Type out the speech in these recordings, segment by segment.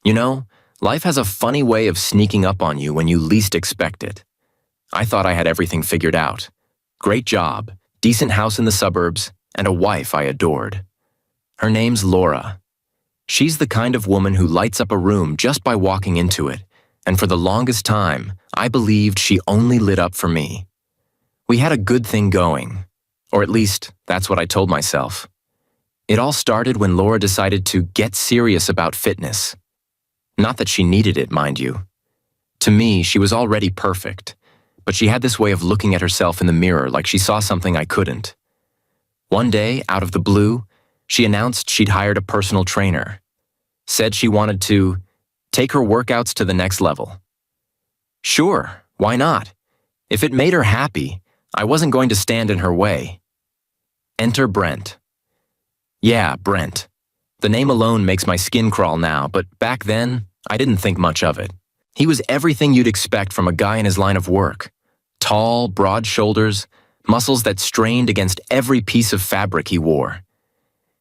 You know, life has a funny way of sneaking up on you when you least expect it. I thought I had everything figured out. Great job, decent house in the suburbs, and a wife I adored. Her name's Laura. She's the kind of woman who lights up a room just by walking into it, and for the longest time, I believed she only lit up for me. We had a good thing going, or at least that's what I told myself. It all started when Laura decided to get serious about fitness. Not that she needed it, mind you. To me, she was already perfect, but she had this way of looking at herself in the mirror like she saw something I couldn't. One day, out of the blue, she announced she'd hired a personal trainer. Said she wanted to take her workouts to the next level. Sure, why not? If it made her happy, I wasn't going to stand in her way. Enter Brent. Yeah, Brent. The name alone makes my skin crawl now, but back then, I didn't think much of it. He was everything you'd expect from a guy in his line of work. Tall, broad shoulders, muscles that strained against every piece of fabric he wore.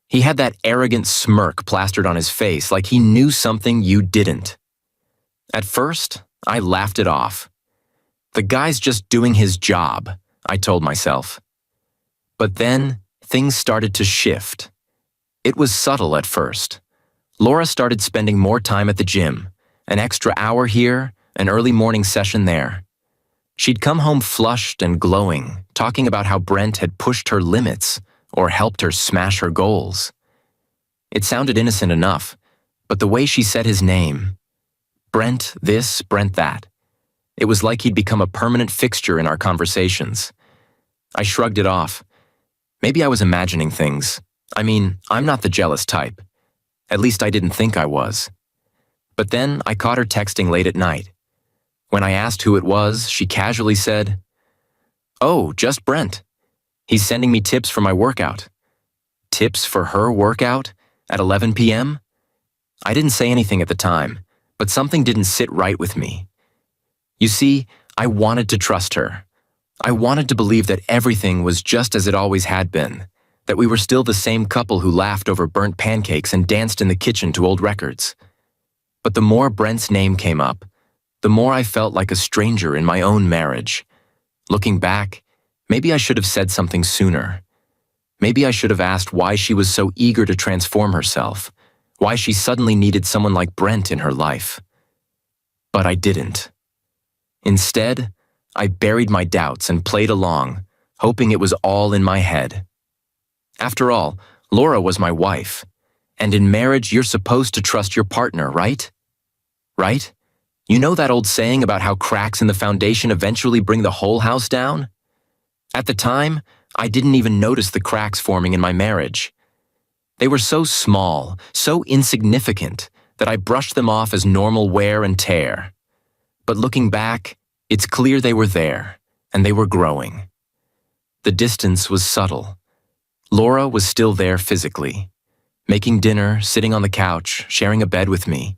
He had that arrogant smirk plastered on his face like he knew something you didn't. At first, I laughed it off. The guy's just doing his job, I told myself. But then, things started to shift. It was subtle at first. Laura started spending more time at the gym, an extra hour here, an early morning session there. She'd come home flushed and glowing, talking about how Brent had pushed her limits or helped her smash her goals. It sounded innocent enough, but the way she said his name, Brent this, Brent that, it was like he'd become a permanent fixture in our conversations. I shrugged it off. Maybe I was imagining things. I mean, I'm not the jealous type. At least I didn't think I was. But then I caught her texting late at night. When I asked who it was, she casually said, "Oh, just Brent. He's sending me tips for my workout." Tips for her workout? At 11 p.m.? I didn't say anything at the time, but something didn't sit right with me. You see, I wanted to trust her. I wanted to believe that everything was just as it always had been, that we were still the same couple who laughed over burnt pancakes and danced in the kitchen to old records. But the more Brent's name came up, the more I felt like a stranger in my own marriage. Looking back, maybe I should have said something sooner. Maybe I should have asked why she was so eager to transform herself, why she suddenly needed someone like Brent in her life. But I didn't. Instead, I buried my doubts and played along, hoping it was all in my head. After all, Laura was my wife, and in marriage you're supposed to trust your partner, right? Right? You know that old saying about how cracks in the foundation eventually bring the whole house down? At the time, I didn't even notice the cracks forming in my marriage. They were so small, so insignificant, that I brushed them off as normal wear and tear. But looking back, it's clear they were there, and they were growing. The distance was subtle. Laura was still there physically, making dinner, sitting on the couch, sharing a bed with me.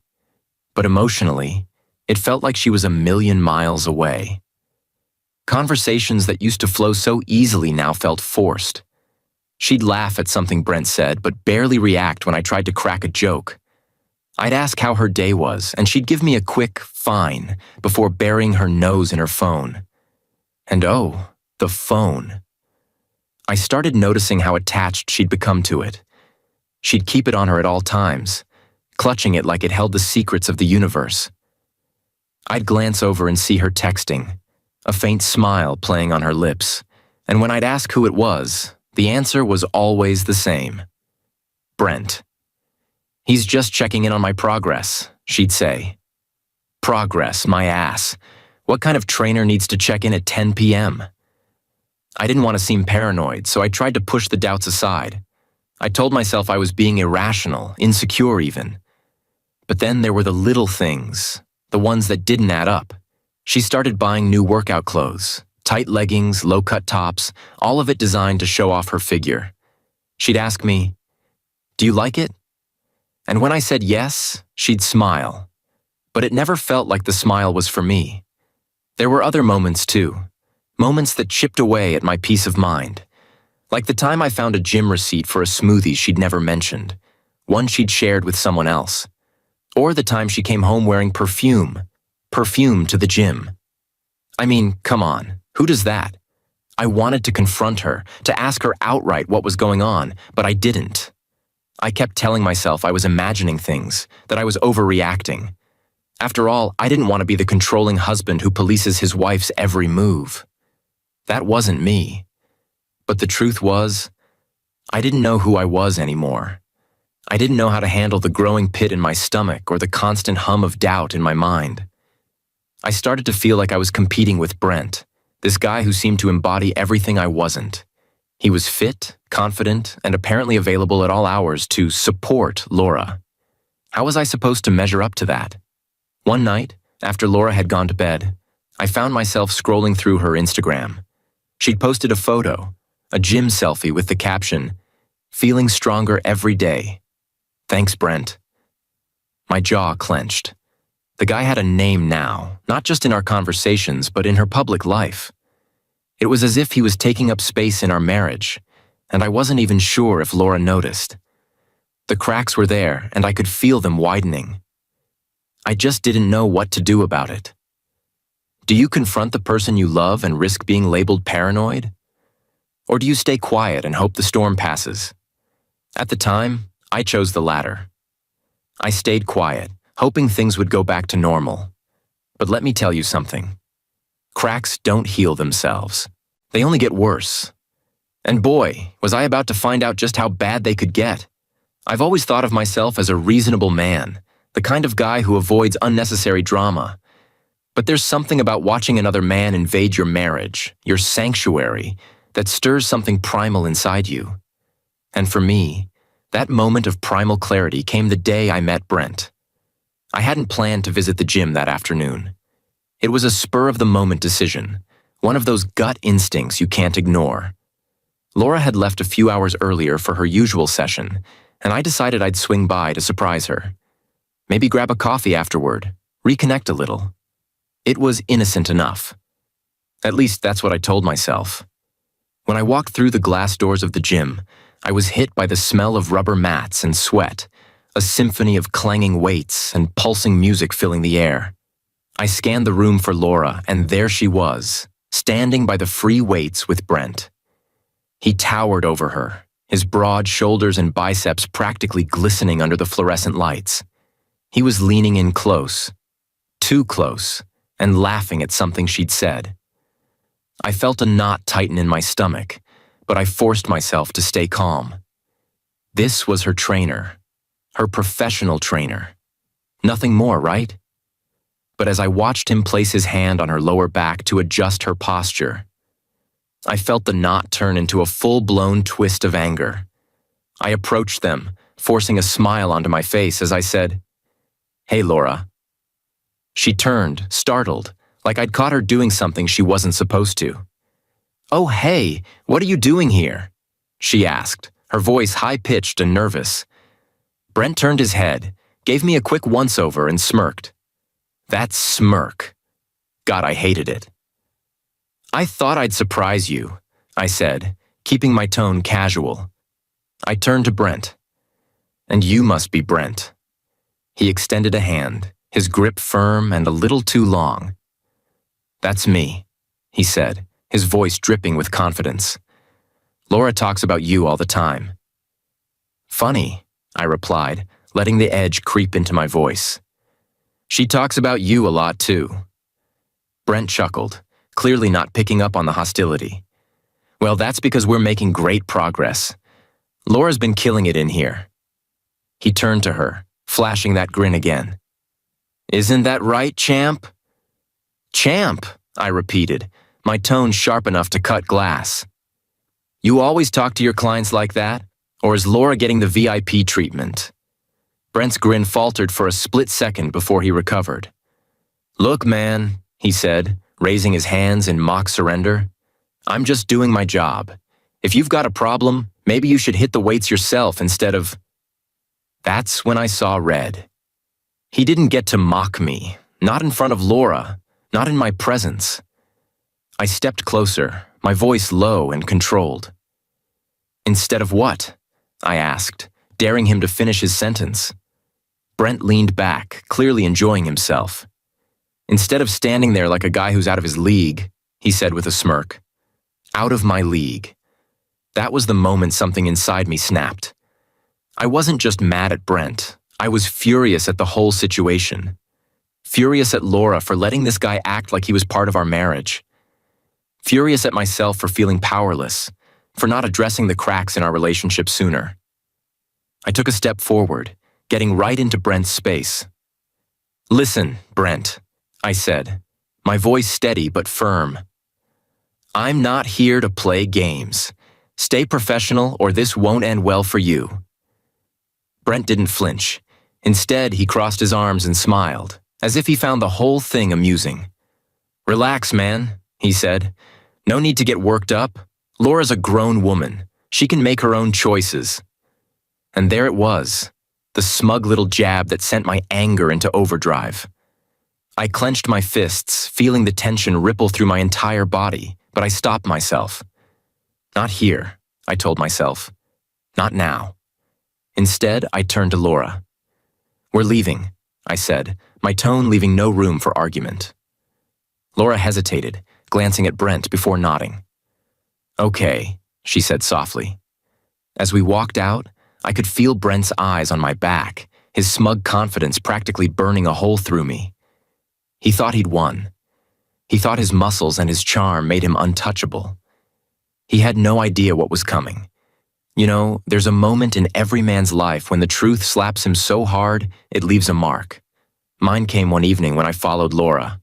But emotionally, it felt like she was a million miles away. Conversations that used to flow so easily now felt forced. She'd laugh at something Brent said, but barely react when I tried to crack a joke. I'd ask how her day was, and she'd give me a quick, fine, before burying her nose in her phone. And oh, the phone. I started noticing how attached she'd become to it. She'd keep it on her at all times, clutching it like it held the secrets of the universe. I'd glance over and see her texting, a faint smile playing on her lips, and when I'd ask who it was, the answer was always the same. Brent. "He's just checking in on my progress," she'd say. Progress, my ass. What kind of trainer needs to check in at 10 p.m.? I didn't want to seem paranoid, so I tried to push the doubts aside. I told myself I was being irrational, insecure even. But then there were the little things, the ones that didn't add up. She started buying new workout clothes, tight leggings, low-cut tops, all of it designed to show off her figure. She'd ask me, "Do you like it?" And when I said yes, she'd smile. But it never felt like the smile was for me. There were other moments too, moments that chipped away at my peace of mind. Like the time I found a gym receipt for a smoothie she'd never mentioned, one she'd shared with someone else. Or the time she came home wearing perfume. Perfume to the gym. I mean, come on, who does that? I wanted to confront her, to ask her outright what was going on, but I didn't. I kept telling myself I was imagining things, that I was overreacting. After all, I didn't want to be the controlling husband who polices his wife's every move. That wasn't me. But the truth was, I didn't know who I was anymore. I didn't know how to handle the growing pit in my stomach or the constant hum of doubt in my mind. I started to feel like I was competing with Brent, this guy who seemed to embody everything I wasn't. He was fit, confident, and apparently available at all hours to support Laura. How was I supposed to measure up to that? One night, after Laura had gone to bed, I found myself scrolling through her Instagram. She'd posted a photo, a gym selfie with the caption, "Feeling stronger every day. Thanks, Brent." My jaw clenched. The guy had a name now, not just in our conversations, but in her public life. It was as if he was taking up space in our marriage, and I wasn't even sure if Laura noticed. The cracks were there, and I could feel them widening. I just didn't know what to do about it. Do you confront the person you love and risk being labeled paranoid? Or do you stay quiet and hope the storm passes? At the time, I chose the latter. I stayed quiet, hoping things would go back to normal. But let me tell you something. Cracks don't heal themselves. They only get worse. And boy, was I about to find out just how bad they could get. I've always thought of myself as a reasonable man, the kind of guy who avoids unnecessary drama. But there's something about watching another man invade your marriage, your sanctuary, that stirs something primal inside you. And for me, that moment of primal clarity came the day I met Brent. I hadn't planned to visit the gym that afternoon. It was a spur-of-the-moment decision, one of those gut instincts you can't ignore. Laura had left a few hours earlier for her usual session, and I decided I'd swing by to surprise her. Maybe grab a coffee afterward, reconnect a little. It was innocent enough. At least that's what I told myself. When I walked through the glass doors of the gym, I was hit by the smell of rubber mats and sweat, a symphony of clanging weights and pulsing music filling the air. I scanned the room for Laura, and there she was, standing by the free weights with Brent. He towered over her, his broad shoulders and biceps practically glistening under the fluorescent lights. He was leaning in close, too close, and laughing at something she'd said. I felt a knot tighten in my stomach, but I forced myself to stay calm. This was her trainer, her professional trainer. Nothing more, right? But as I watched him place his hand on her lower back to adjust her posture, I felt the knot turn into a full-blown twist of anger. I approached them, forcing a smile onto my face as I said, "Hey, Laura." She turned, startled, like I'd caught her doing something she wasn't supposed to. "Oh, hey, what are you doing here?" she asked, her voice high-pitched and nervous. Brent turned his head, gave me a quick once-over and smirked. That smirk. God, I hated it. "I thought I'd surprise you," I said, keeping my tone casual. I turned to Brent. "And you must be Brent." He extended a hand, his grip firm and a little too long. "That's me," he said, his voice dripping with confidence. "Laura talks about you all the time." "Funny," I replied, letting the edge creep into my voice. "She talks about you a lot too." Brent chuckled, clearly not picking up on the hostility. "Well, that's because we're making great progress. Laura's been killing it in here." He turned to her, flashing that grin again. "Isn't that right, champ?" "Champ," I repeated, my tone sharp enough to cut glass. "You always talk to your clients like that? Or is Laura getting the VIP treatment?" Brent's grin faltered for a split second before he recovered. "Look, man," he said, raising his hands in mock surrender. "I'm just doing my job. If you've got a problem, maybe you should hit the weights yourself instead of—" That's when I saw red. He didn't get to mock me, not in front of Laura, not in my presence. I stepped closer, my voice low and controlled. "Instead of what?" I asked, daring him to finish his sentence. Brent leaned back, clearly enjoying himself. Instead of standing there like a guy who's out of his league, he said with a smirk, "Out of my league." That was the moment something inside me snapped. I wasn't just mad at Brent. I was furious at the whole situation. Furious at Laura for letting this guy act like he was part of our marriage. Furious at myself for feeling powerless, for not addressing the cracks in our relationship sooner. I took a step forward, getting right into Brent's space. "Listen, Brent," I said, my voice steady but firm. "I'm not here to play games. Stay professional or this won't end well for you." Brent didn't flinch. Instead, he crossed his arms and smiled, as if he found the whole thing amusing. "Relax, man," he said. "No need to get worked up. Laura's a grown woman. She can make her own choices." And there it was, the smug little jab that sent my anger into overdrive. I clenched my fists, feeling the tension ripple through my entire body, but I stopped myself. "Not here," I told myself. "Not now." Instead, I turned to Laura. "We're leaving," I said, my tone leaving no room for argument. Laura hesitated, glancing at Brent before nodding. "Okay," she said softly. As we walked out, I could feel Brent's eyes on my back, his smug confidence practically burning a hole through me. He thought he'd won. He thought his muscles and his charm made him untouchable. He had no idea what was coming. You know, there's a moment in every man's life when the truth slaps him so hard, it leaves a mark. Mine came one evening when I followed Laura.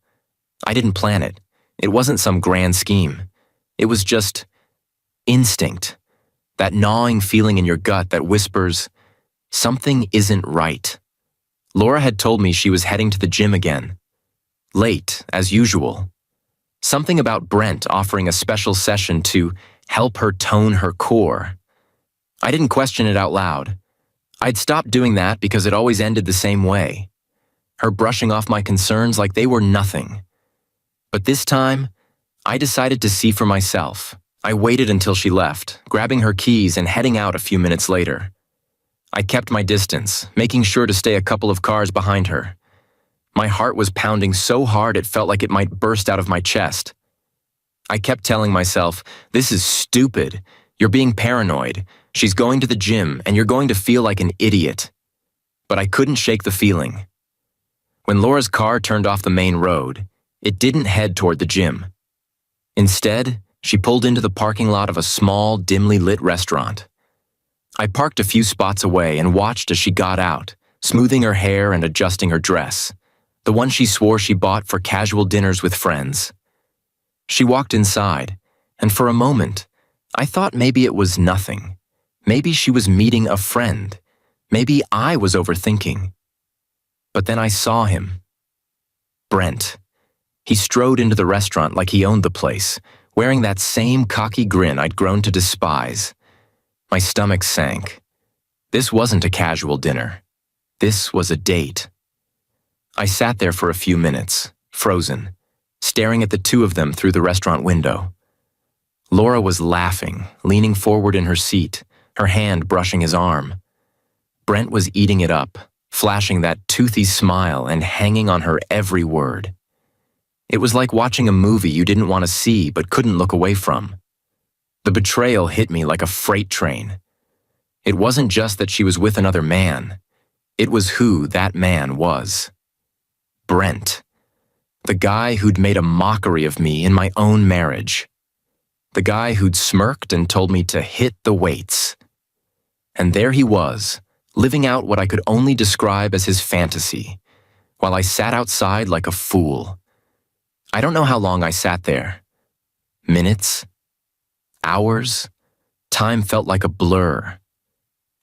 I didn't plan it. It wasn't some grand scheme. It was just instinct. That gnawing feeling in your gut that whispers, something isn't right. Laura had told me she was heading to the gym again. Late, as usual. Something about Brent offering a special session to help her tone her core. I didn't question it out loud. I'd stopped doing that because it always ended the same way. Her brushing off my concerns like they were nothing. But this time, I decided to see for myself. I waited until she left, grabbing her keys and heading out a few minutes later. I kept my distance, making sure to stay a couple of cars behind her. My heart was pounding so hard it felt like it might burst out of my chest. I kept telling myself, "This is stupid. You're being paranoid. She's going to the gym and you're going to feel like an idiot." But I couldn't shake the feeling. When Laura's car turned off the main road, it didn't head toward the gym. Instead, she pulled into the parking lot of a small, dimly lit restaurant. I parked a few spots away and watched as she got out, smoothing her hair and adjusting her dress, the one she swore she bought for casual dinners with friends. She walked inside, and for a moment, I thought maybe it was nothing. Maybe she was meeting a friend. Maybe I was overthinking. But then I saw him. Brent. He strode into the restaurant like he owned the place, wearing that same cocky grin I'd grown to despise. My stomach sank. This wasn't a casual dinner. This was a date. I sat there for a few minutes, frozen, staring at the two of them through the restaurant window. Laura was laughing, leaning forward in her seat, her hand brushing his arm. Brent was eating it up, flashing that toothy smile and hanging on her every word. It was like watching a movie you didn't want to see but couldn't look away from. The betrayal hit me like a freight train. It wasn't just that she was with another man. It was who that man was. Brent. The guy who'd made a mockery of me in my own marriage. The guy who'd smirked and told me to hit the weights. And there he was, living out what I could only describe as his fantasy, while I sat outside like a fool. I don't know how long I sat there. Minutes? Hours? Time felt like a blur.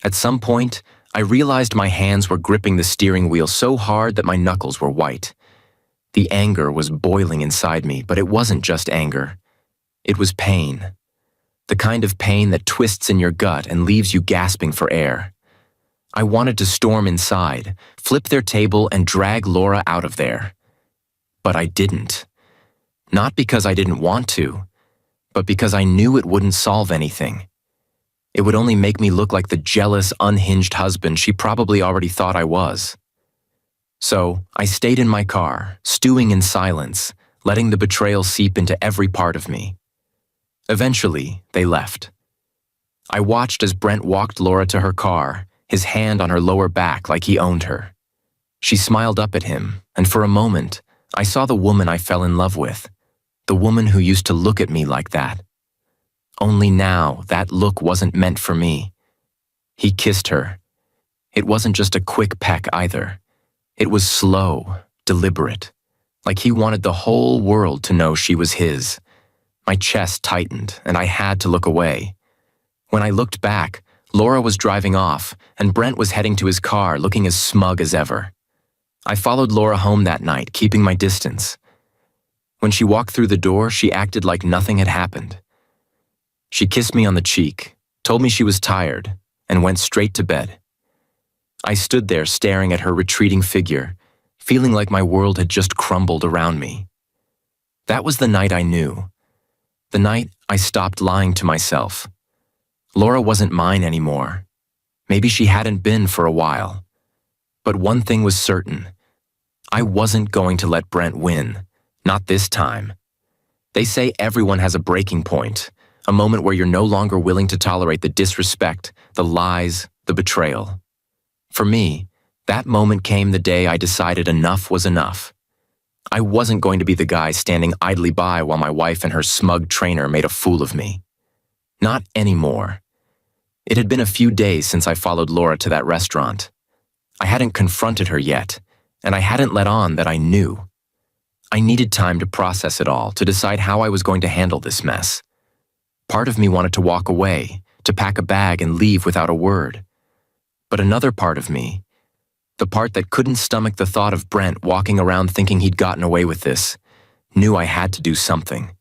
At some point, I realized my hands were gripping the steering wheel so hard that my knuckles were white. The anger was boiling inside me, but it wasn't just anger. It was pain. The kind of pain that twists in your gut and leaves you gasping for air. I wanted to storm inside, flip their table, and drag Laura out of there. But I didn't. Not because I didn't want to, but because I knew it wouldn't solve anything. It would only make me look like the jealous, unhinged husband she probably already thought I was. So I stayed in my car, stewing in silence, letting the betrayal seep into every part of me. Eventually, they left. I watched as Brent walked Laura to her car, his hand on her lower back like he owned her. She smiled up at him, and for a moment, I saw the woman I fell in love with, the woman who used to look at me like that. Only now, that look wasn't meant for me. He kissed her. It wasn't just a quick peck either. It was slow, deliberate, like he wanted the whole world to know she was his. My chest tightened, and I had to look away. When I looked back, Laura was driving off, and Brent was heading to his car looking as smug as ever. I followed Laura home that night, keeping my distance. When she walked through the door, she acted like nothing had happened. She kissed me on the cheek, told me she was tired, and went straight to bed. I stood there staring at her retreating figure, feeling like my world had just crumbled around me. That was the night I knew. The night I stopped lying to myself. Laura wasn't mine anymore. Maybe she hadn't been for a while. But one thing was certain. I wasn't going to let Brent win. Not this time. They say everyone has a breaking point, a moment where you're no longer willing to tolerate the disrespect, the lies, the betrayal. For me, that moment came the day I decided enough was enough. I wasn't going to be the guy standing idly by while my wife and her smug trainer made a fool of me. Not anymore. It had been a few days since I followed Laura to that restaurant. I hadn't confronted her yet, and I hadn't let on that I knew. I needed time to process it all, to decide how I was going to handle this mess. Part of me wanted to walk away, to pack a bag and leave without a word. But another part of me, the part that couldn't stomach the thought of Brent walking around thinking he'd gotten away with this, knew I had to do something.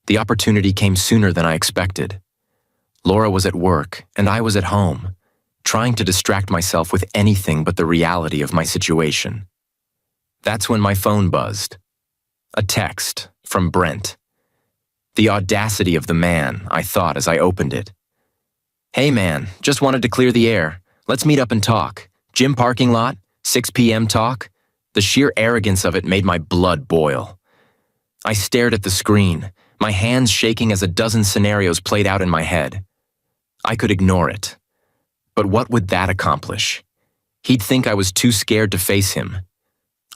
The opportunity came sooner than I expected. Laura was at work, and I was at home, trying to distract myself with anything but the reality of my situation. That's when my phone buzzed. A text from Brent. The audacity of the man, I thought as I opened it. "Hey man, just wanted to clear the air. Let's meet up and talk. Gym parking lot, 6 p.m. talk." The sheer arrogance of it made my blood boil. I stared at the screen, my hands shaking as a dozen scenarios played out in my head. I could ignore it. But what would that accomplish? He'd think I was too scared to face him.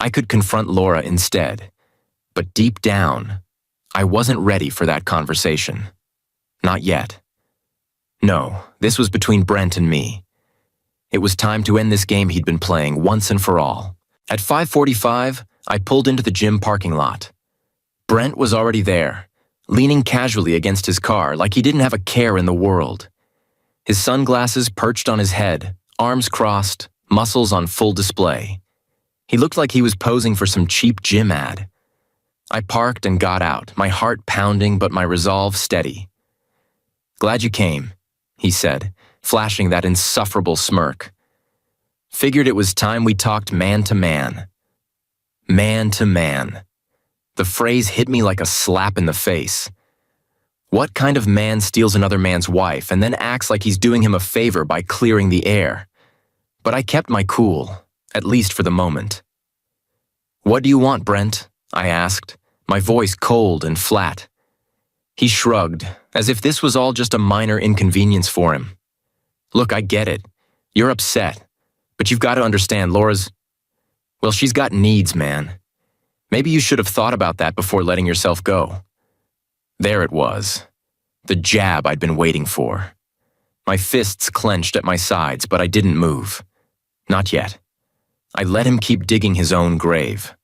I could confront Laura instead. But deep down, I wasn't ready for that conversation. Not yet. No, this was between Brent and me. It was time to end this game he'd been playing once and for all. At 5:45, I pulled into the gym parking lot. Brent was already there, leaning casually against his car like he didn't have a care in the world. His sunglasses perched on his head, arms crossed, muscles on full display. He looked like he was posing for some cheap gym ad. I parked and got out, my heart pounding but my resolve steady. "Glad you came," he said, flashing that insufferable smirk. Figured it was time we talked man to man. Man to man. The phrase hit me like a slap in the face. What kind of man steals another man's wife and then acts like he's doing him a favor by clearing the air? But I kept my cool, at least for the moment. "What do you want, Brent?" I asked, my voice cold and flat. He shrugged, as if this was all just a minor inconvenience for him. "Look, I get it. You're upset. But you've got to understand, well, she's got needs, man. Maybe you should have thought about that before letting yourself go." There it was. The jab I'd been waiting for. My fists clenched at my sides, but I didn't move. Not yet. I let him keep digging his own grave.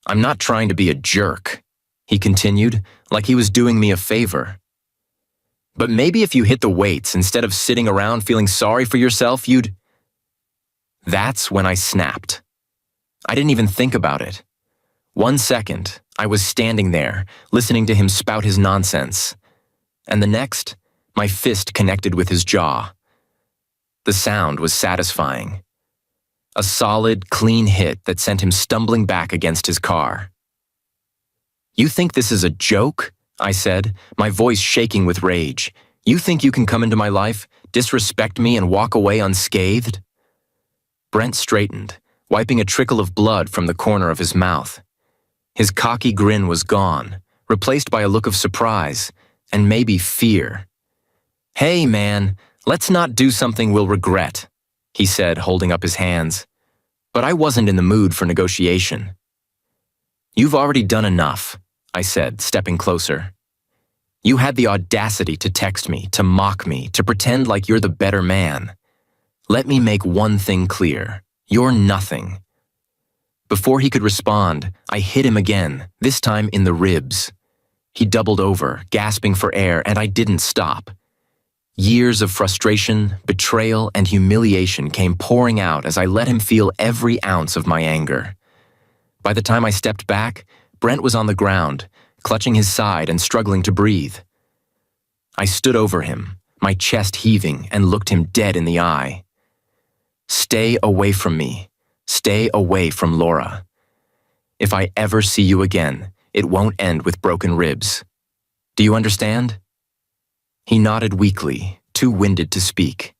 "I'm not trying to be a jerk," he continued, like he was doing me a favor. "But maybe if you hit the weights instead of sitting around feeling sorry for yourself, you'd..." That's when I snapped. I didn't even think about it. 1 second, I was standing there, listening to him spout his nonsense. And the next, my fist connected with his jaw. The sound was satisfying. A solid, clean hit that sent him stumbling back against his car. "You think this is a joke?" I said, my voice shaking with rage. "You think you can come into my life, disrespect me, and walk away unscathed?" Brent straightened, wiping a trickle of blood from the corner of his mouth. His cocky grin was gone, replaced by a look of surprise, and maybe fear. "Hey, man, let's not do something we'll regret," he said, holding up his hands. But I wasn't in the mood for negotiation. "You've already done enough," I said, stepping closer. "You had the audacity to text me, to mock me, to pretend like you're the better man. Let me make one thing clear. You're nothing." Before he could respond, I hit him again, this time in the ribs. He doubled over, gasping for air, and I didn't stop. Years of frustration, betrayal, and humiliation came pouring out as I let him feel every ounce of my anger. By the time I stepped back, Brent was on the ground, clutching his side and struggling to breathe. I stood over him, my chest heaving, and looked him dead in the eye. "Stay away from me. Stay away from Laura. If I ever see you again, it won't end with broken ribs. Do you understand?" He nodded weakly, too winded to speak.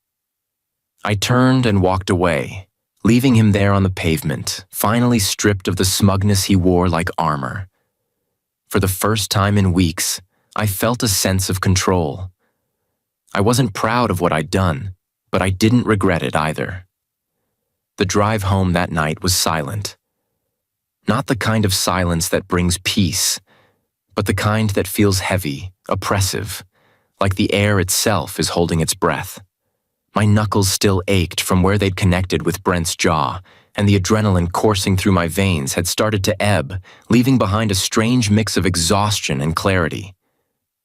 I turned and walked away, leaving him there on the pavement, finally stripped of the smugness he wore like armor. For the first time in weeks, I felt a sense of control. I wasn't proud of what I'd done, but I didn't regret it either. The drive home that night was silent. Not the kind of silence that brings peace, but the kind that feels heavy, oppressive, like the air itself is holding its breath. My knuckles still ached from where they'd connected with Brent's jaw, and the adrenaline coursing through my veins had started to ebb, leaving behind a strange mix of exhaustion and clarity.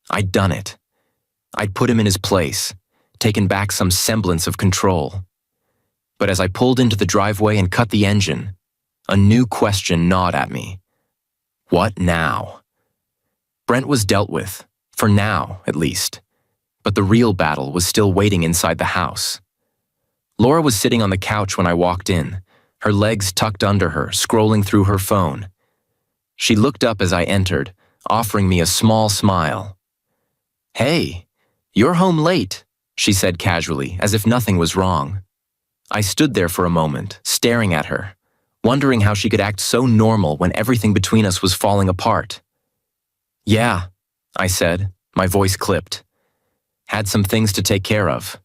I'd done it. I'd put him in his place, taken back some semblance of control. But as I pulled into the driveway and cut the engine, a new question gnawed at me. What now? Brent was dealt with, for now at least, but the real battle was still waiting inside the house. Laura was sitting on the couch when I walked in, her legs tucked under her, scrolling through her phone. She looked up as I entered, offering me a small smile. "Hey, you're home late," she said casually, as if nothing was wrong. I stood there for a moment, staring at her, wondering how she could act so normal when everything between us was falling apart. "Yeah," I said, my voice clipped. "Had some things to take care of."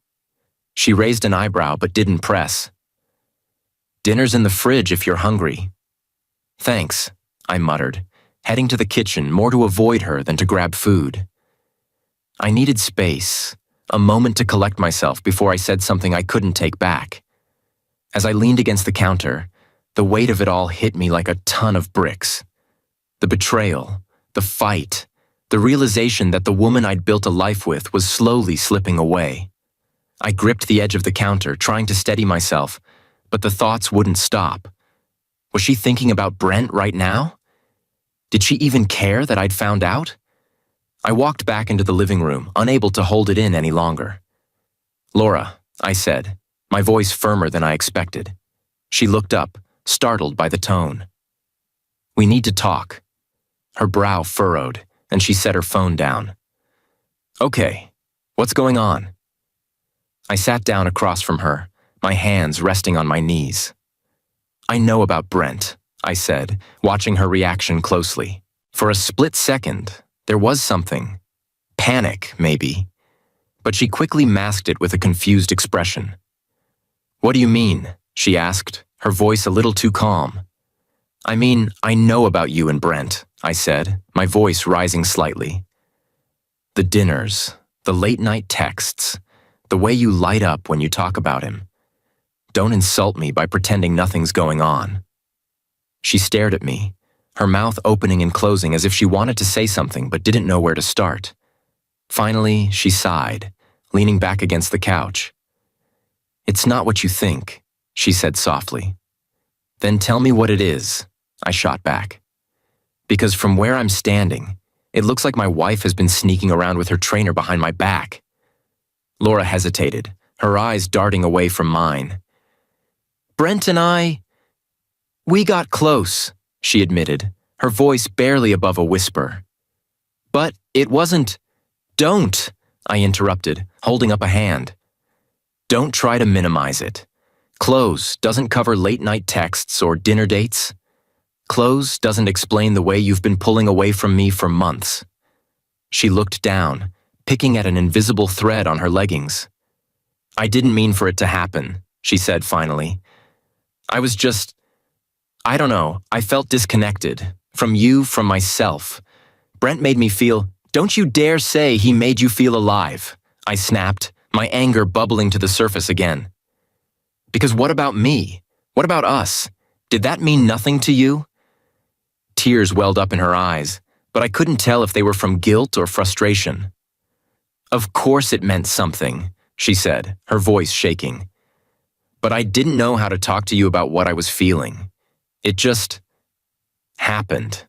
She raised an eyebrow but didn't press. "Dinner's in the fridge if you're hungry." "Thanks," I muttered, heading to the kitchen more to avoid her than to grab food. I needed space, a moment to collect myself before I said something I couldn't take back. As I leaned against the counter, the weight of it all hit me like a ton of bricks. The betrayal, the fight, the realization that the woman I'd built a life with was slowly slipping away. I gripped the edge of the counter, trying to steady myself, but the thoughts wouldn't stop. Was she thinking about Brent right now? Did she even care that I'd found out? I walked back into the living room, unable to hold it in any longer. "Laura," I said, my voice firmer than I expected. She looked up, startled by the tone. "We need to talk." Her brow furrowed, and she set her phone down. "Okay, what's going on?" I sat down across from her, my hands resting on my knees. "I know about Brent," I said, watching her reaction closely. For a split second, there was something. Panic, maybe. But she quickly masked it with a confused expression. "What do you mean?" she asked, her voice a little too calm. "I mean, I know about you and Brent," I said, my voice rising slightly. "The dinners, the late-night texts, the way you light up when you talk about him. Don't insult me by pretending nothing's going on." She stared at me, her mouth opening and closing as if she wanted to say something but didn't know where to start. Finally, she sighed, leaning back against the couch. "It's not what you think," she said softly. "Then tell me what it is," I shot back. "Because from where I'm standing, it looks like my wife has been sneaking around with her trainer behind my back." Laura hesitated, her eyes darting away from mine. "Brent and we got close," she admitted, her voice barely above a whisper. "But it wasn't—" "Don't," I interrupted, holding up a hand. "Don't try to minimize it. Close doesn't cover late-night texts or dinner dates. Close doesn't explain the way you've been pulling away from me for months. She looked down, picking at an invisible thread on her leggings. I didn't mean for it to happen, she said finally. I don't know, I felt disconnected. From you, from myself. Brent made me feel, don't you dare say he made you feel alive, I snapped, my anger bubbling to the surface again. Because what about me? What about us? Did that mean nothing to you? Tears welled up in her eyes, but I couldn't tell if they were from guilt or frustration. Of course it meant something, she said, her voice shaking. But I didn't know how to talk to you about what I was feeling. It just happened.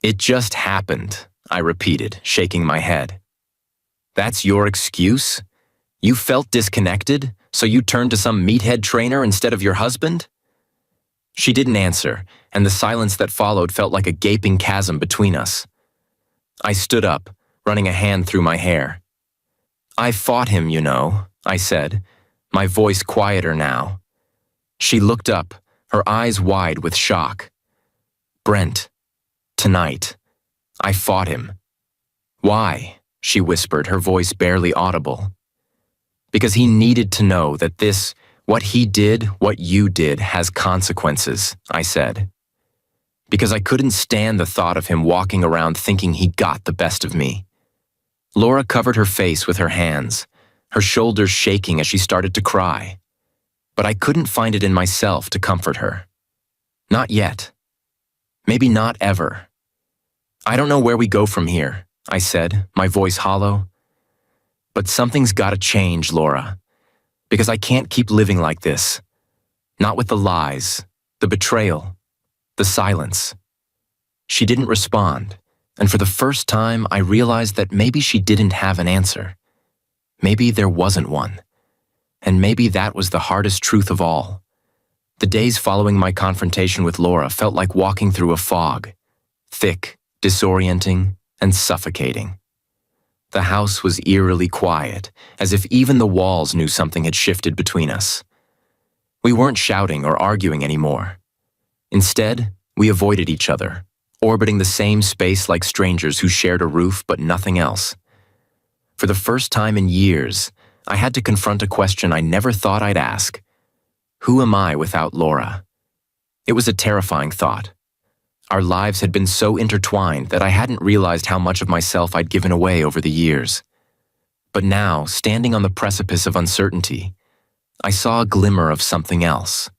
It just happened, I repeated, shaking my head. That's your excuse? You felt disconnected, so you turned to some meathead trainer instead of your husband? She didn't answer, and the silence that followed felt like a gaping chasm between us. I stood up, running a hand through my hair. I fought him, you know, I said, my voice quieter now. She looked up, her eyes wide with shock. Brent, tonight, I fought him. Why? She whispered, her voice barely audible. Because he needed to know that this, what he did, what you did, has consequences, I said. Because I couldn't stand the thought of him walking around thinking he got the best of me. Laura covered her face with her hands, her shoulders shaking as she started to cry. But I couldn't find it in myself to comfort her. Not yet. Maybe not ever. I don't know where we go from here, I said, my voice hollow. But something's gotta change, Laura. Because I can't keep living like this. Not with the lies, the betrayal, the silence. She didn't respond, and for the first time I realized that maybe she didn't have an answer. Maybe there wasn't one. And maybe that was the hardest truth of all. The days following my confrontation with Laura felt like walking through a fog, thick, disorienting, and suffocating. The house was eerily quiet, as if even the walls knew something had shifted between us. We weren't shouting or arguing anymore. Instead, we avoided each other, orbiting the same space like strangers who shared a roof but nothing else. For the first time in years, I had to confront a question I never thought I'd ask. Who am I without Laura? It was a terrifying thought. Our lives had been so intertwined that I hadn't realized how much of myself I'd given away over the years. But now, standing on the precipice of uncertainty, I saw a glimmer of something else.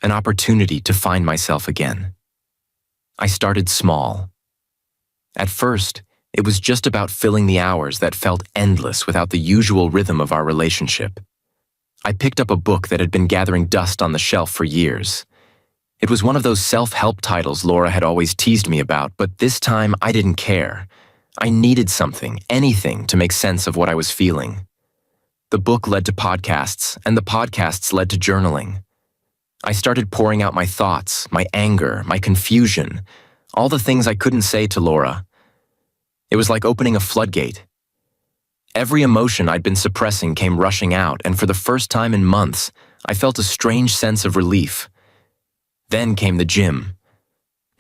An opportunity to find myself again. I started small. At first, it was just about filling the hours that felt endless without the usual rhythm of our relationship. I picked up a book that had been gathering dust on the shelf for years. It was one of those self-help titles Laura had always teased me about, but this time I didn't care. I needed something, anything, to make sense of what I was feeling. The book led to podcasts, and the podcasts led to journaling. I started pouring out my thoughts, my anger, my confusion, all the things I couldn't say to Laura. It was like opening a floodgate. Every emotion I'd been suppressing came rushing out, and for the first time in months, I felt a strange sense of relief. Then came the gym.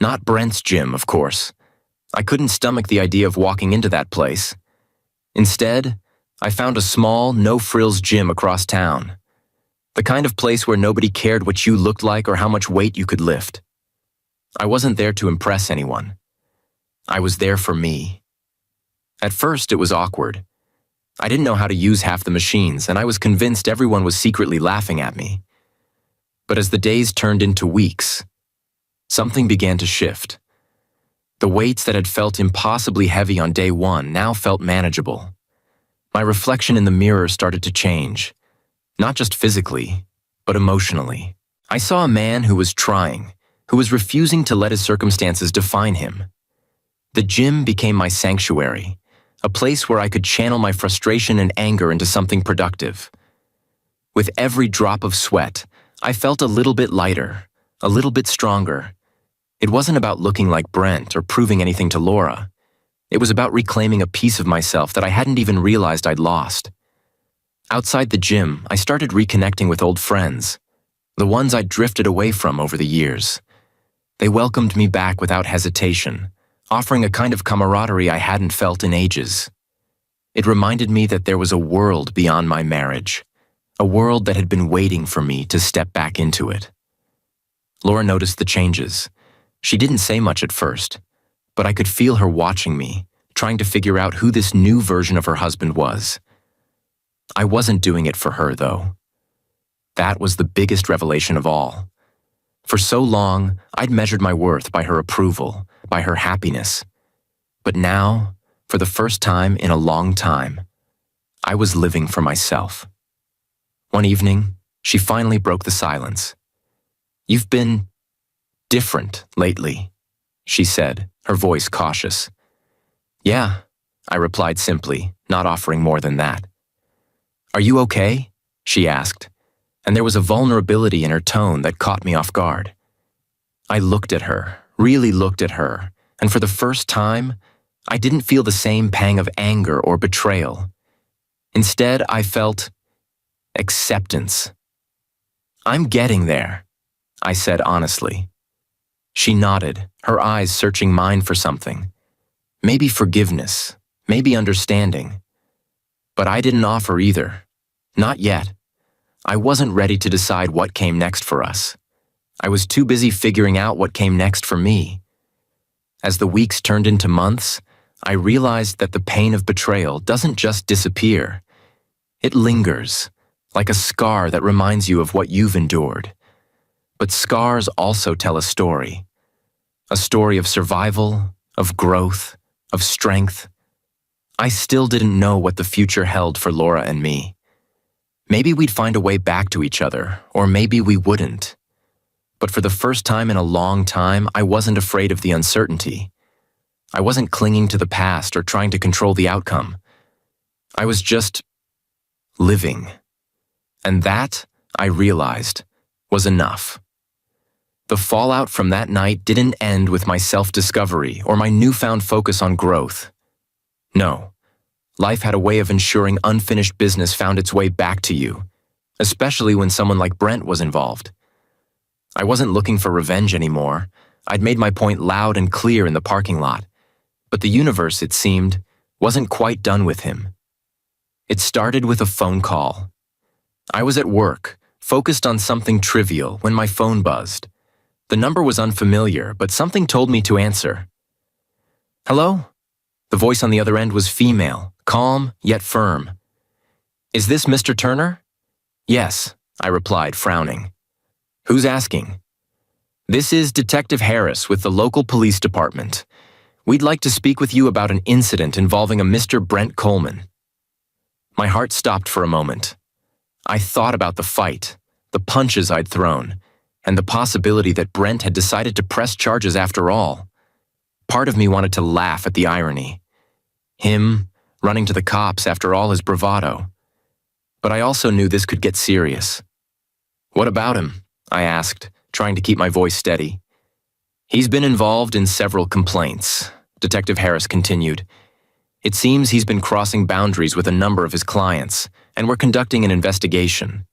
Not Brent's gym, of course. I couldn't stomach the idea of walking into that place. Instead, I found a small, no-frills gym across town. The kind of place where nobody cared what you looked like or how much weight you could lift. I wasn't there to impress anyone. I was there for me. At first, it was awkward. I didn't know how to use half the machines, and I was convinced everyone was secretly laughing at me. But as the days turned into weeks, something began to shift. The weights that had felt impossibly heavy on day one now felt manageable. My reflection in the mirror started to change, not just physically, but emotionally. I saw a man who was trying, who was refusing to let his circumstances define him. The gym became my sanctuary, a place where I could channel my frustration and anger into something productive. With every drop of sweat, I felt a little bit lighter, a little bit stronger. It wasn't about looking like Brent or proving anything to Laura. It was about reclaiming a piece of myself that I hadn't even realized I'd lost. Outside the gym, I started reconnecting with old friends, the ones I'd drifted away from over the years. They welcomed me back without hesitation, offering a kind of camaraderie I hadn't felt in ages. It reminded me that there was a world beyond my marriage, a world that had been waiting for me to step back into it. Laura noticed the changes. She didn't say much at first, but I could feel her watching me, trying to figure out who this new version of her husband was. I wasn't doing it for her, though. That was the biggest revelation of all. For so long, I'd measured my worth by her approval, by her happiness. But now, for the first time in a long time, I was living for myself. One evening, she finally broke the silence. "You've been different lately," she said, her voice cautious. "Yeah," I replied simply, not offering more than that. "Are you okay?" she asked, and there was a vulnerability in her tone that caught me off guard. I looked at her, really looked at her, and for the first time, I didn't feel the same pang of anger or betrayal. Instead, I felt acceptance. "I'm getting there," I said honestly. She nodded, her eyes searching mine for something. Maybe forgiveness, maybe understanding. But I didn't offer either. Not yet. I wasn't ready to decide what came next for us. I was too busy figuring out what came next for me. As the weeks turned into months, I realized that the pain of betrayal doesn't just disappear. It lingers, like a scar that reminds you of what you've endured. But scars also tell a story of survival, of growth, of strength. I still didn't know what the future held for Laura and me. Maybe we'd find a way back to each other, or maybe we wouldn't. But for the first time in a long time, I wasn't afraid of the uncertainty. I wasn't clinging to the past or trying to control the outcome. I was just living. And that, I realized, was enough. The fallout from that night didn't end with my self-discovery or my newfound focus on growth. No. Life had a way of ensuring unfinished business found its way back to you, especially when someone like Brent was involved. I wasn't looking for revenge anymore. I'd made my point loud and clear in the parking lot. But the universe, it seemed, wasn't quite done with him. It started with a phone call. I was at work, focused on something trivial, when my phone buzzed. The number was unfamiliar, but something told me to answer. "Hello?" The voice on the other end was female, calm yet firm. "Is this Mr. Turner?" "Yes," I replied, frowning. "Who's asking?" "This is Detective Harris with the local police department. We'd like to speak with you about an incident involving a Mr. Brent Coleman." My heart stopped for a moment. I thought about the fight, the punches I'd thrown, and the possibility that Brent had decided to press charges after all. Part of me wanted to laugh at the irony. Him, running to the cops after all his bravado. But I also knew this could get serious. "What about him?" I asked, trying to keep my voice steady. "He's been involved in several complaints," Detective Harris continued. "It seems he's been crossing boundaries with a number of his clients, and we're conducting an investigation.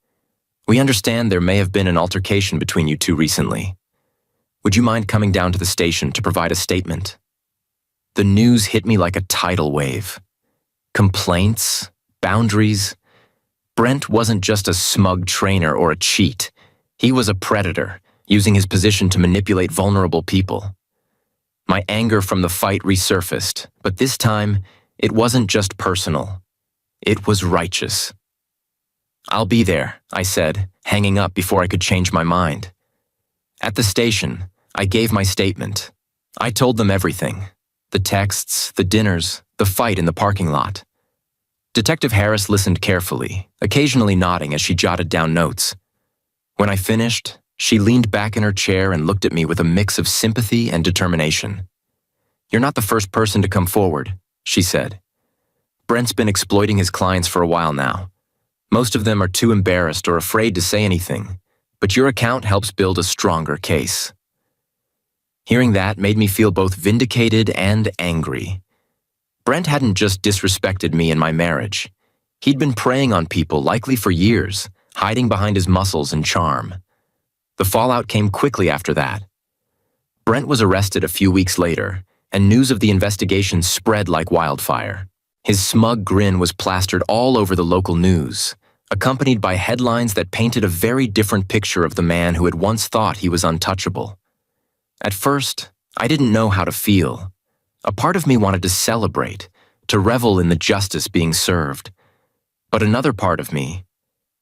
We understand there may have been an altercation between you two recently. Would you mind coming down to the station to provide a statement?" The news hit me like a tidal wave. Complaints, boundaries. Brent wasn't just a smug trainer or a cheat. He was a predator, using his position to manipulate vulnerable people. My anger from the fight resurfaced, but this time, it wasn't just personal. It was righteous. "I'll be there," I said, hanging up before I could change my mind. At the station, I gave my statement. I told them everything. The texts, the dinners, the fight in the parking lot. Detective Harris listened carefully, occasionally nodding as she jotted down notes. When I finished, she leaned back in her chair and looked at me with a mix of sympathy and determination. "You're not the first person to come forward," she said. "Brent's been exploiting his clients for a while now. Most of them are too embarrassed or afraid to say anything, but your account helps build a stronger case." Hearing that made me feel both vindicated and angry. Brent hadn't just disrespected me in my marriage. He'd been preying on people likely for years, hiding behind his muscles and charm. The fallout came quickly after that. Brent was arrested a few weeks later, and news of the investigation spread like wildfire. His smug grin was plastered all over the local news, accompanied by headlines that painted a very different picture of the man who had once thought he was untouchable. At first, I didn't know how to feel. A part of me wanted to celebrate, to revel in the justice being served. But another part of me,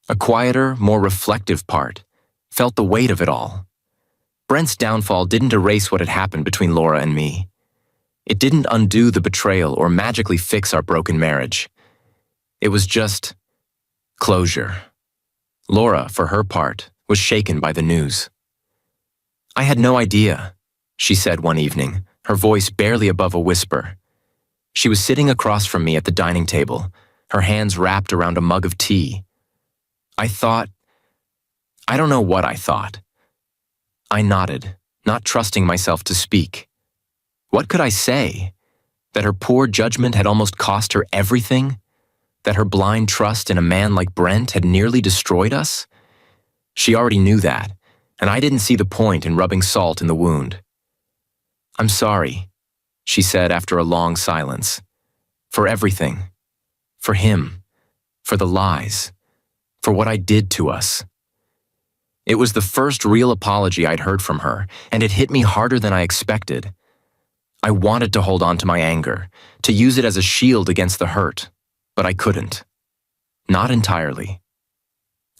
a quieter, more reflective part, felt the weight of it all. Brent's downfall didn't erase what had happened between Laura and me. It didn't undo the betrayal or magically fix our broken marriage. It was just closure. Laura, for her part, was shaken by the news. "I had no idea," she said one evening, her voice barely above a whisper. She was sitting across from me at the dining table, her hands wrapped around a mug of tea. I don't know what I thought. I nodded, not trusting myself to speak. What could I say? That her poor judgment had almost cost her everything? That her blind trust in a man like Brent had nearly destroyed us? She already knew that, and I didn't see the point in rubbing salt in the wound. "I'm sorry," she said after a long silence. "For everything. For him. For the lies. For what I did to us." It was the first real apology I'd heard from her, and it hit me harder than I expected. I wanted to hold on to my anger, to use it as a shield against the hurt, but I couldn't. Not entirely.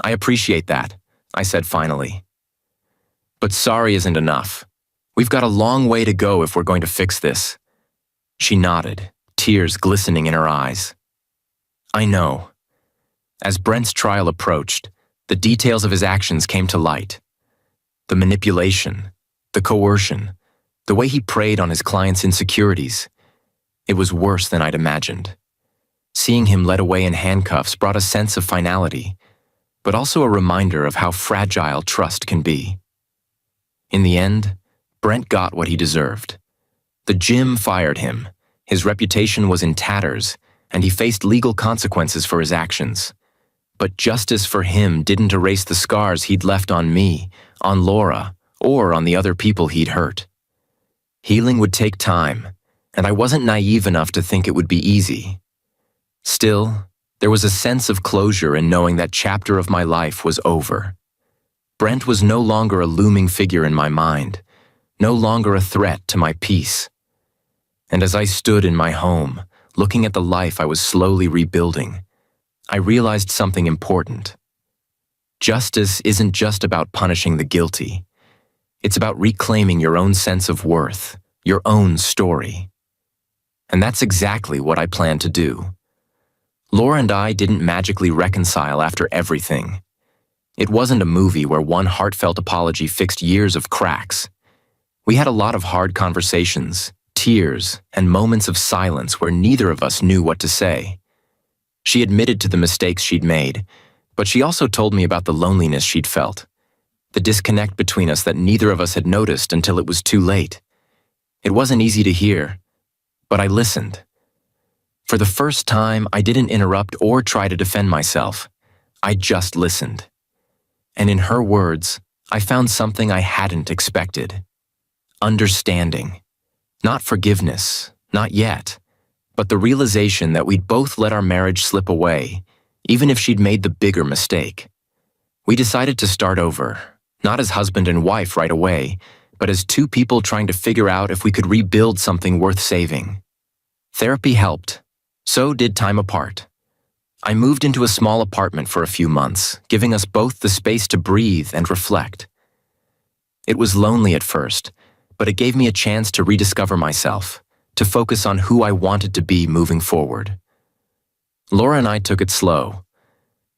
"I appreciate that," I said finally. "But sorry isn't enough. We've got a long way to go if we're going to fix this." She nodded, tears glistening in her eyes. "I know." As Brent's trial approached, the details of his actions came to light. The manipulation, the coercion, the way he preyed on his client's insecurities. It was worse than I'd imagined. Seeing him led away in handcuffs brought a sense of finality, but also a reminder of how fragile trust can be. In the end, Brent got what he deserved. The gym fired him, his reputation was in tatters, and he faced legal consequences for his actions. But justice for him didn't erase the scars he'd left on me, on Laura, or on the other people he'd hurt. Healing would take time, and I wasn't naive enough to think it would be easy. Still, there was a sense of closure in knowing that chapter of my life was over. Brent was no longer a looming figure in my mind, no longer a threat to my peace. And as I stood in my home, looking at the life I was slowly rebuilding, I realized something important. Justice isn't just about punishing the guilty. It's about reclaiming your own sense of worth, your own story. And that's exactly what I plan to do. Laura and I didn't magically reconcile after everything. It wasn't a movie where one heartfelt apology fixed years of cracks. We had a lot of hard conversations, tears, and moments of silence where neither of us knew what to say. She admitted to the mistakes she'd made, but she also told me about the loneliness she'd felt, the disconnect between us that neither of us had noticed until it was too late. It wasn't easy to hear, but I listened. For the first time, I didn't interrupt or try to defend myself. I just listened. And in her words, I found something I hadn't expected. Understanding. Not forgiveness, not yet, but the realization that we'd both let our marriage slip away, even if she'd made the bigger mistake. We decided to start over, not as husband and wife right away, but as two people trying to figure out if we could rebuild something worth saving. Therapy helped. So did time apart. I moved into a small apartment for a few months, giving us both the space to breathe and reflect. It was lonely at first, but it gave me a chance to rediscover myself, to focus on who I wanted to be moving forward. Laura and I took it slow.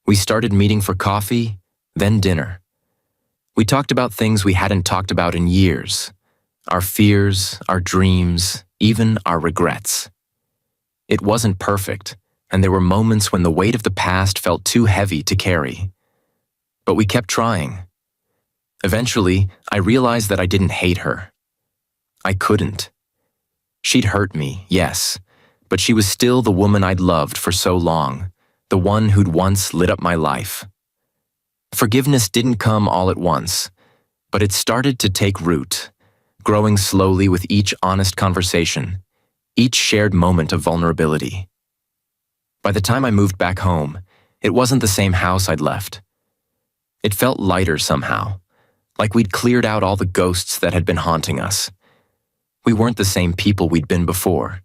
We started meeting for coffee, then dinner. We talked about things we hadn't talked about in years, our fears, our dreams, even our regrets. It wasn't perfect, and there were moments when the weight of the past felt too heavy to carry. But we kept trying. Eventually, I realized that I didn't hate her. I couldn't. She'd hurt me, yes, but she was still the woman I'd loved for so long, the one who'd once lit up my life. Forgiveness didn't come all at once, but it started to take root, growing slowly with each honest conversation, each shared moment of vulnerability. By the time I moved back home, it wasn't the same house I'd left. It felt lighter somehow, like we'd cleared out all the ghosts that had been haunting us. We weren't the same people we'd been before,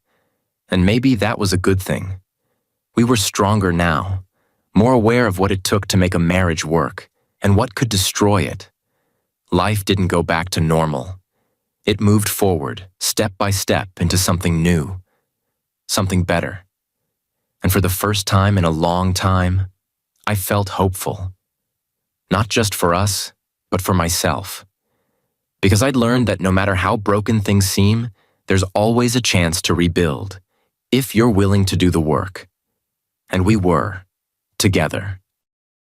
and maybe that was a good thing. We were stronger now, more aware of what it took to make a marriage work and what could destroy it. Life didn't go back to normal. It moved forward, step by step, into something new, something better. And for the first time in a long time, I felt hopeful. Not just for us, but for myself. Because I'd learned that no matter how broken things seem, there's always a chance to rebuild, if you're willing to do the work. And we were, together.